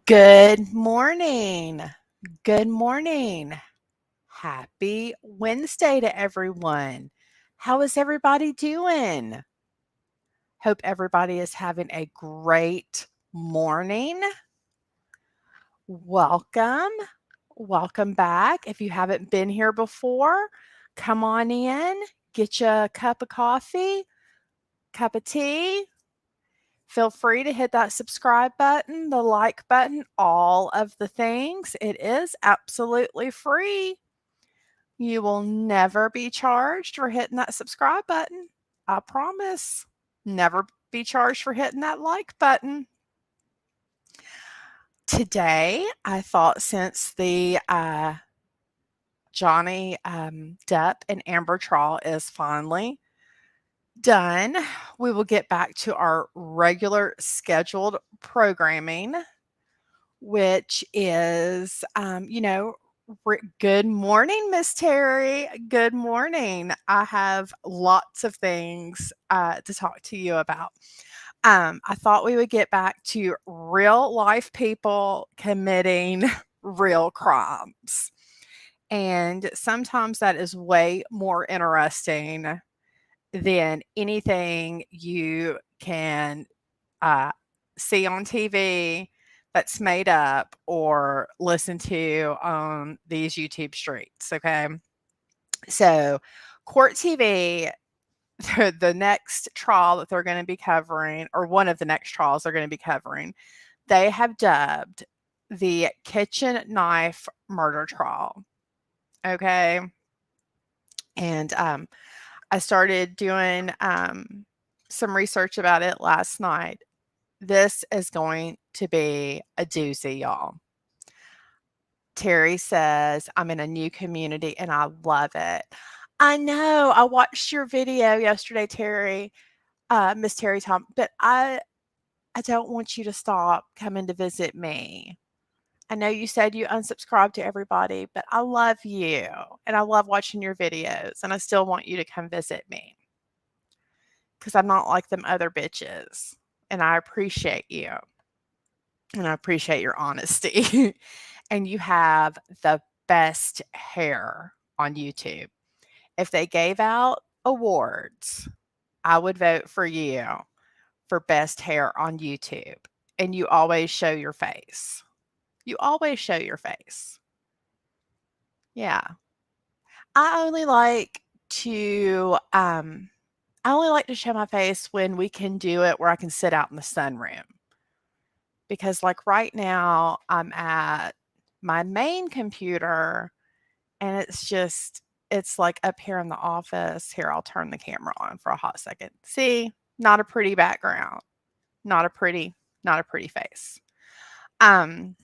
Good morning. Good morning. Happy Wednesday to everyone. How is everybody doing? Hope everybody is having a great morning. Welcome. Welcome back. If you haven't been here before, come on in, get you a cup of coffee, cup of tea. Feel free to hit that subscribe button, the like button, all of the things. It is absolutely free. You will never be charged for hitting that subscribe button. I promise. Never be charged for hitting that like button. Today, I thought since the Johnny Depp and Amber trial is finally done, we will get back to our regular scheduled programming, which is, good morning, Miss Terry. Good morning. I have lots of things to talk to you about. I thought we would get back to real life people committing real crimes. And sometimes that is way more interesting than anything you can uh, see on TV that's made up or listen to on these YouTube streets. Okay. So, Court TV, the next trial that they're going to be covering, or one of the next trials they're going to be covering, they have dubbed the kitchen knife murder trial. Okay. And I started doing some research about it last night. This is going to be a doozy, y'all. Terry says, I'm in a new community and I love it. I know. I watched your video yesterday, Terry, Miss Terry Tom, but I don't want you to stop coming to visit me. I know you said you unsubscribed to everybody, but I love you and I love watching your videos and I still want you to come visit me because I'm not like them other bitches and I appreciate you and I appreciate your honesty. And you have the best hair on YouTube. If they gave out awards, I would vote for you for best hair on YouTube. And you always show your face. You always show your face. Yeah. I only like to I only like to show my face when we can do it where I can sit out in the sunroom. Because like right now I'm at my main computer and it's like up here in the office. Here, I'll turn the camera on for a hot second. See, not a pretty background. Not a pretty, not a pretty face. Um,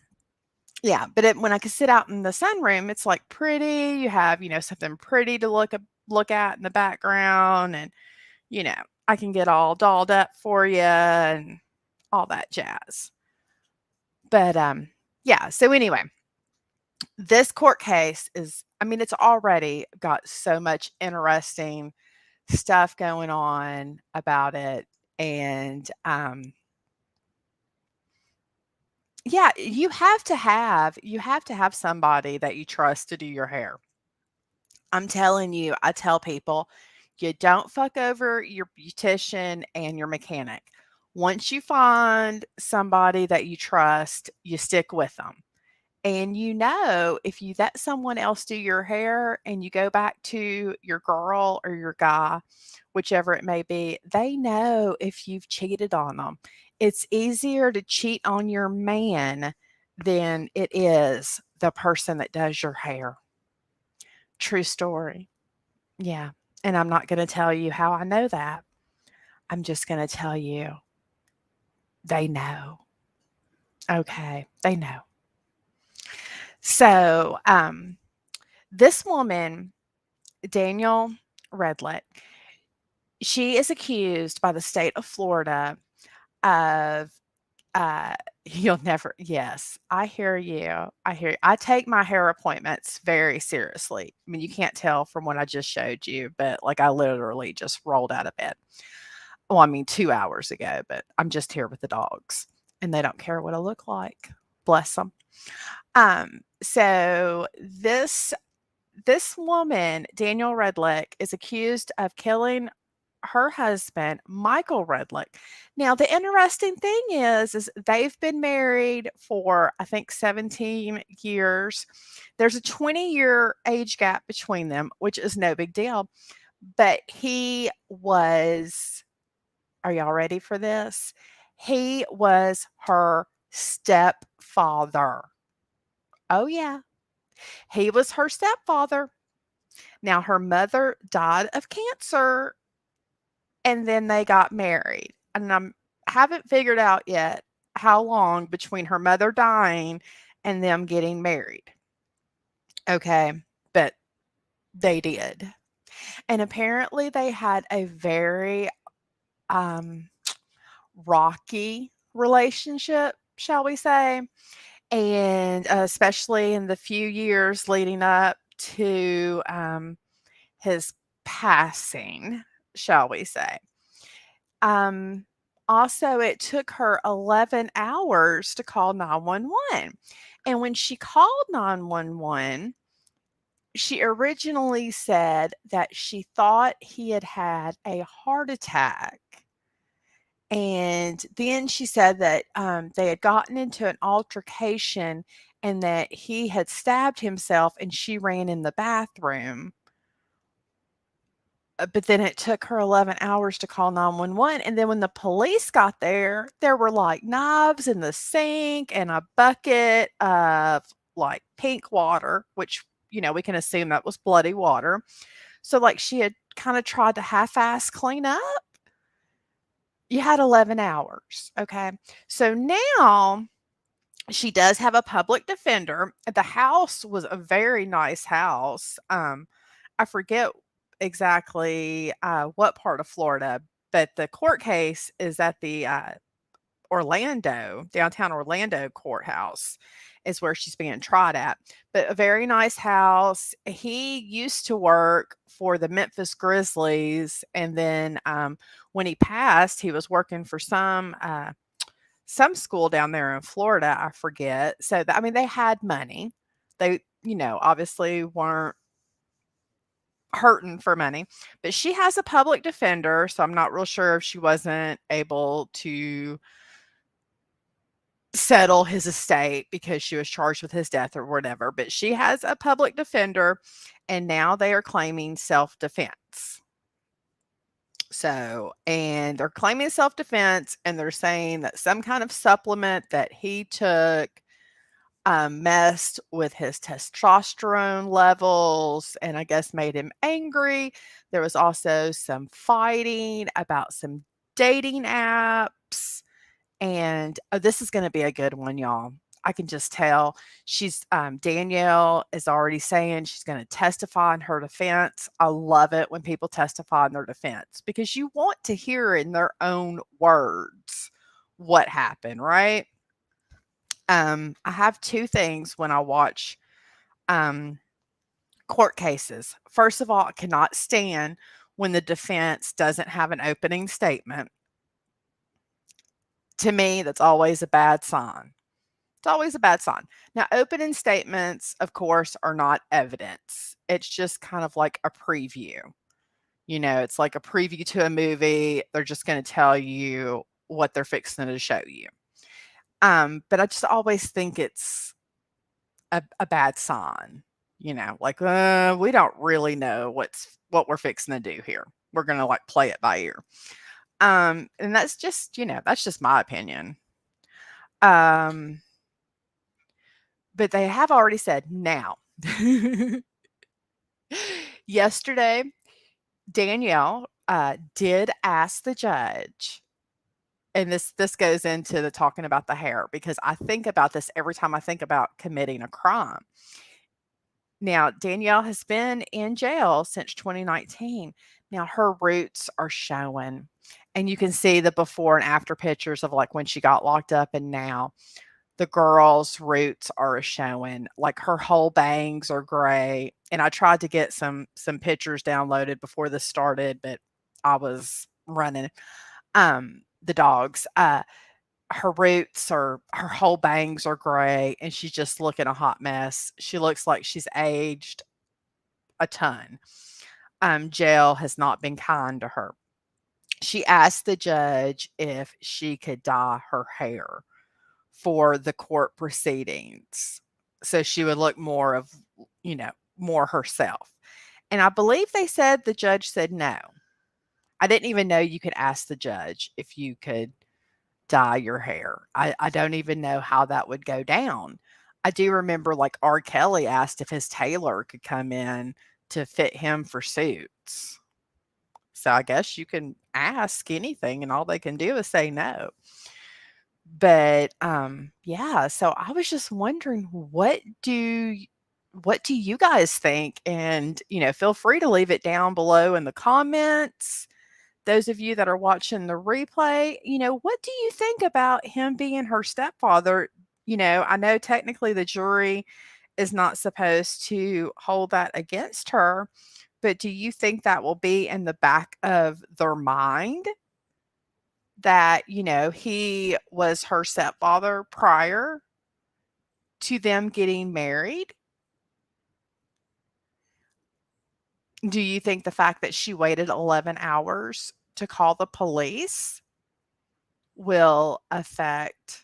yeah, but when I can sit out in the sunroom, it's like pretty. You have, something pretty to look at in the background, and you know, I can get all dolled up for you and all that jazz. But yeah. So anyway, this court case is, I mean, it's already got so much interesting stuff going on about it. And yeah, you have to have somebody that you trust to do your hair. I'm telling you, I tell people, you don't fuck over your beautician and your mechanic. Once you find somebody that you trust, you stick with them. And if you let someone else do your hair and you go back to your girl or your guy, whichever it may be, they know if you've cheated on them. It's easier to cheat on your man than it is the person that does your hair. True story. Yeah. And I'm not going to tell you how I know that. I'm just going to tell you they know. Okay. They know. So, this woman, Danielle Redlick, she is accused by the state of Florida of uh you'll never yes, I hear you. I hear you. I take my hair appointments very seriously. I mean, you can't tell from what I just showed you, but like I literally just rolled out of bed. Well, I mean 2 hours ago, but I'm just here with the dogs and they don't care what I look like. bless them. So this woman, Danielle Redlick, is accused of killing her husband, Michael Redlick. Now, the interesting thing is they've been married for, I think, 17 years. There's a 20-year age gap between them, which is no big deal. But he was, are y'all ready for this? He was her stepfather. Oh, yeah. He was her stepfather. Now, her mother died of cancer and then they got married. And I haven't figured out yet how long between her mother dying and them getting married. Okay. But they did. And apparently they had a very um, rocky relationship, shall we say. And especially in the few years leading up to his passing, shall we say. Um, Also, it took her 11 hours to call 911. And when she called 911, she originally said that she thought he had had a heart attack. And then she said that they had gotten into an altercation and that he had stabbed himself and she ran in the bathroom. But then it took her 11 hours to call 911, and then when the police got there, there were, like, knives in the sink and a bucket of, like, pink water, which, we can assume that was bloody water. So, like, she had kinda tried to half-ass clean up. You had 11 hours, okay? So now she does have a public defender. The house was a very nice house. I forget exactly what part of Florida, but the court case is at the Orlando, downtown Orlando courthouse is where she's being tried at. But a very nice house. He used to work for the Memphis Grizzlies, and then when he passed, he was working for some school down there in Florida, I forget. So, I mean, they had money. They, obviously weren't hurting for money, but she has a public defender, so I'm not real sure if she wasn't able to settle his estate because she was charged with his death or whatever, but she has a public defender, and now they are claiming self-defense. So, and they're claiming self-defense, and they're saying that some kind of supplement that he took messed with his testosterone levels and I guess made him angry. There was also some fighting about some dating apps. And this is going to be a good one, y'all. I can just tell Danielle is already saying she's going to testify in her defense. I love it when people testify in their defense because you want to hear in their own words what happened, right? I have two things when I watch court cases. First of all, I cannot stand when the defense doesn't have an opening statement. To me, that's always a bad sign. It's always a bad sign. Now, opening statements, of course, are not evidence. It's just kind of like a preview. It's like a preview to a movie. They're just going to tell you what they're fixing to show you. But I just always think it's a bad sign, like, we don't really know what we're fixing to do here. We're gonna like play it by ear. And that's just my opinion. Um, but they have already said now. Yesterday, Danielle did ask the judge, and this goes into the talking about the hair because I think about this every time I think about committing a crime. Now, Danielle has been in jail since 2019. Now, her roots are showing, and you can see the before and after pictures of like when she got locked up and now. The girl's roots are showing, like her whole bangs are gray. And I tried to get some pictures downloaded before this started, but I was running the dogs. her roots are her whole bangs are gray, and she's just looking a hot mess. She looks like she's aged a ton. Jail has not been kind to her. She asked the judge if she could dye her hair for the court proceedings, so she would look more of, more herself. And I believe they said the judge said no. I didn't even know you could ask the judge if you could dye your hair. I don't even know how that would go down. I do remember, like, R. Kelly asked if his tailor could come in to fit him for suits. So I guess you can ask anything and all they can do is say no. But, yeah, so I was just wondering, what do you guys think? And, feel free to leave it down below in the comments. Those of you that are watching the replay, what do you think about him being her stepfather? I know technically the jury is not supposed to hold that against her, but do you think that will be in the back of their mind that, he was her stepfather prior to them getting married? Do you think the fact that she waited 11 hours to call the police will affect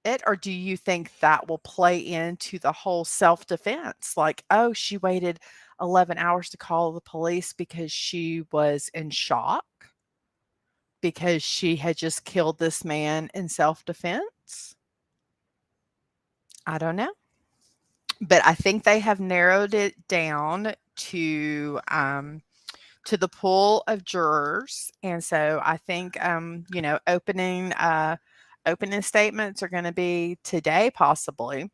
it? Or do you think that will play into the whole self-defense? Like, oh, she waited 11 hours to call the police because she was in shock because she had just killed this man in self-defense? I don't know. But I think they have narrowed it down to the pool of jurors, and so I think, opening statements are gonna be today possibly,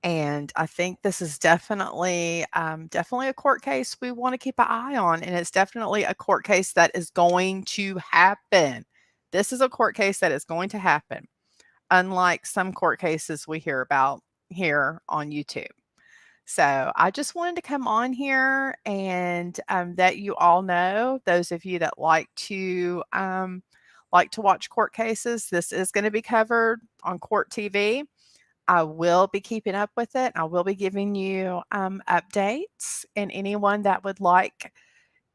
and I think this is definitely a court case we wanna keep an eye on, and it's definitely a court case that is going to happen. This is a court case that is going to happen, unlike some court cases we hear about here on YouTube. So I just wanted to come on here and let you all know, those of you that like to watch court cases, this is going to be covered on Court TV. I will be keeping up with it. I will be giving you updates, and anyone that would like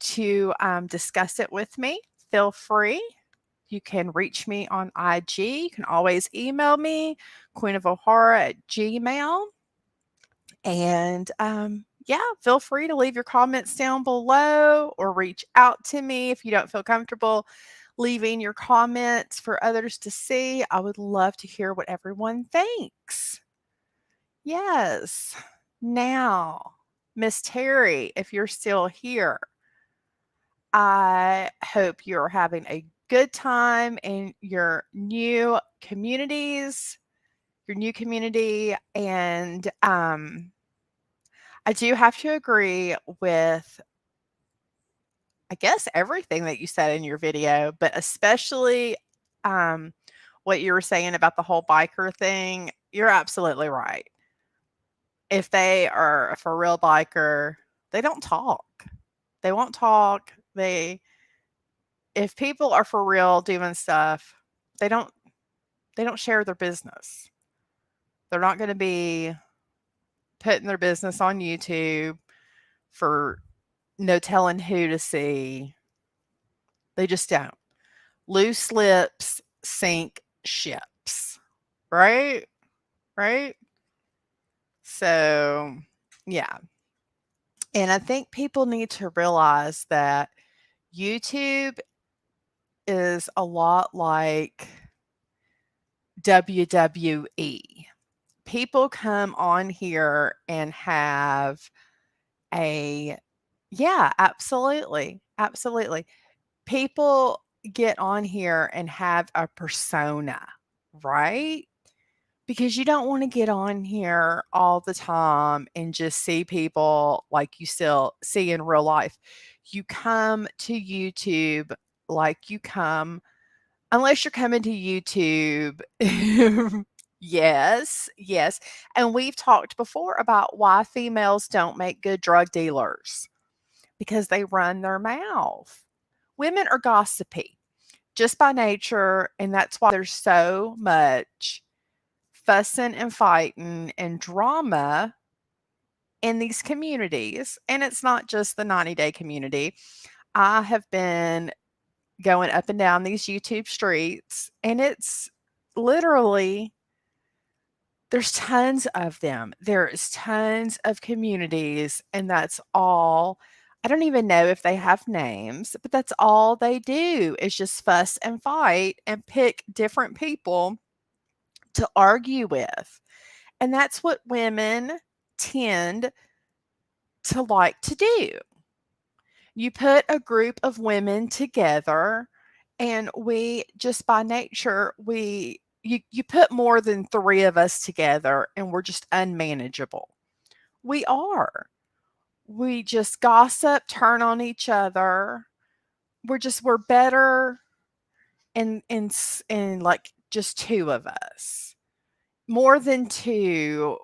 to discuss it with me, feel free. You can reach me on IG. You can always email me, queenofohara@gmail. And yeah, feel free to leave your comments down below or reach out to me if you don't feel comfortable leaving your comments for others to see. I would love to hear what everyone thinks. Yes. Now, Miss Terry, if you're still here, I hope you're having a good time in your new community, and I do have to agree with, I guess, everything that you said in your video, but especially um, what you were saying about the whole biker thing. You're absolutely right. If they are a for real biker, they don't talk. They won't talk. If people are for real doing stuff, they don't they don't share their business. They're not going to be putting their business on YouTube for no telling who to see. They just don't. Loose lips sink ships, right? Right? So, yeah. And I think people need to realize that YouTube is a lot like WWE. People come on here and have a, yeah, absolutely. Absolutely. People get on here and have a persona, right? Because you don't want to get on here all the time and just see people like you still see in real life. You come to YouTube like you come, unless you're coming to YouTube. Yes, yes. And we've talked before about why females don't make good drug dealers, because they run their mouth. Women are gossipy. just by nature, and that's why there's so much fussing and fighting and drama in these communities. And it's not just the 90-day community. I have been going up and down these YouTube streets, and it's literally there's tons of them. There's tons of communities, and that's all. I don't even know if they have names, but that's all they do is just fuss and fight and pick different people to argue with. And that's what women tend to like to do. You put a group of women together, and we just by nature, you put more than 3 of us together, and we're just unmanageable. We are. We just gossip, turn on each other. We're better in like just 2 of us. More than 2,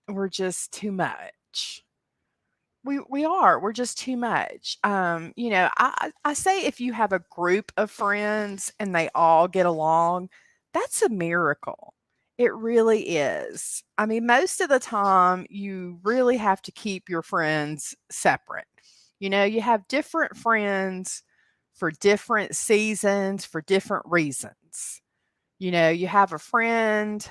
we're just too much. We are. We're just too much. I say if you have a group of friends and they all get along, that's a miracle. It really is. I mean, most of the time, you really have to keep your friends separate. You have different friends for different seasons, for different reasons. You have a friend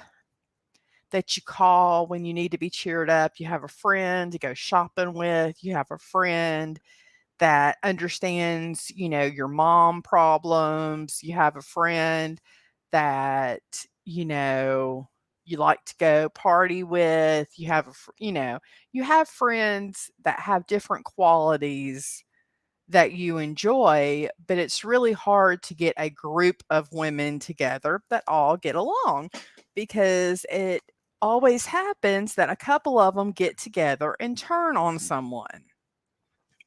that you call when you need to be cheered up. You have a friend to go shopping with. You have a friend that understands, your mom problems. You have a friend that, you like to go party with. You have friends that have different qualities that you enjoy, but it's really hard to get a group of women together that all get along because it always happens that a couple of them get together and turn on someone.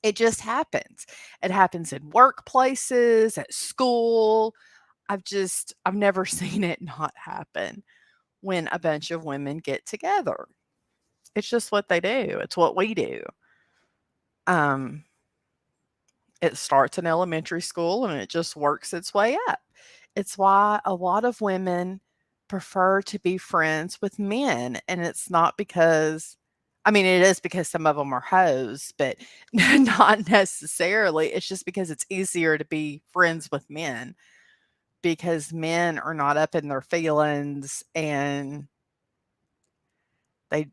It just happens. It happens in workplaces, at school. I've never seen it not happen when a bunch of women get together. It's just what they do. It's what we do. Um, It starts in elementary school and it just works its way up. It's why a lot of women prefer to be friends with men, and it's not because I mean, it is because some of them are hoes, but not necessarily. It's just because it's easier to be friends with men because men are not up in their feelings and they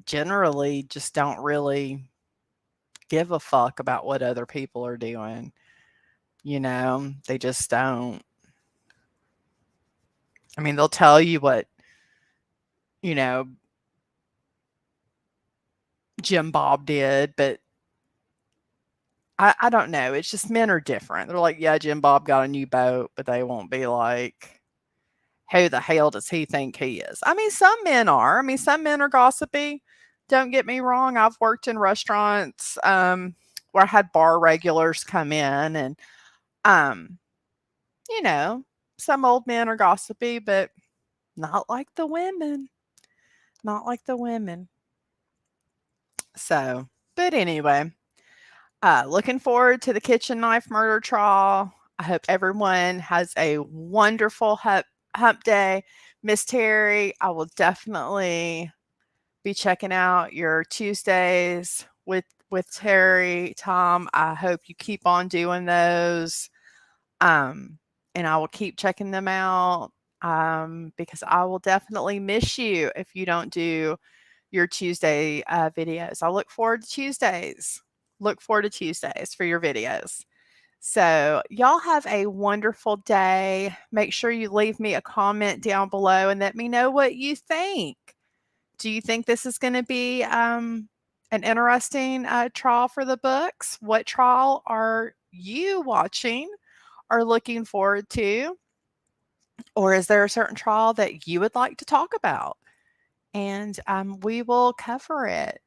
generally just don't really give a fuck about what other people are doing. They just don't. I mean, they'll tell you what, you know, Jim Bob did, but I don't know. It's just men are different. They're like, yeah, Jim Bob got a new boat, but they won't be like, who the hell does he think he is? I mean, some men are. I mean, some men are gossipy. Don't get me wrong. I've worked in restaurants where I had bar regulars come in, and um, you know, some old men are gossipy, but not like the women. Not like the women. So, but anyway, looking forward to the kitchen knife murder trial. I hope everyone has a wonderful hump day. Miss Terry, I will definitely be checking out your Tuesdays with Terry. Tom, I hope you keep on doing those. Um, and I will keep checking them out because I will definitely miss you if you don't do your Tuesday videos. I look forward to Tuesdays. Look forward to Tuesdays for your videos. So, y'all have a wonderful day. Make sure you leave me a comment down below and let me know what you think. Do you think this is going to be an interesting trial for the books? What trial are you watching or looking forward to? Or is there a certain trial that you would like to talk about? And we will cover it.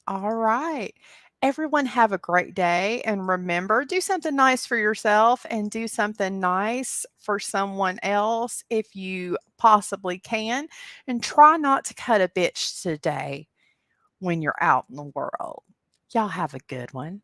All right. Everyone have a great day. And remember, do something nice for yourself and do something nice for someone else if you possibly can. And try not to cut a bitch today when you're out in the world. Y'all have a good one.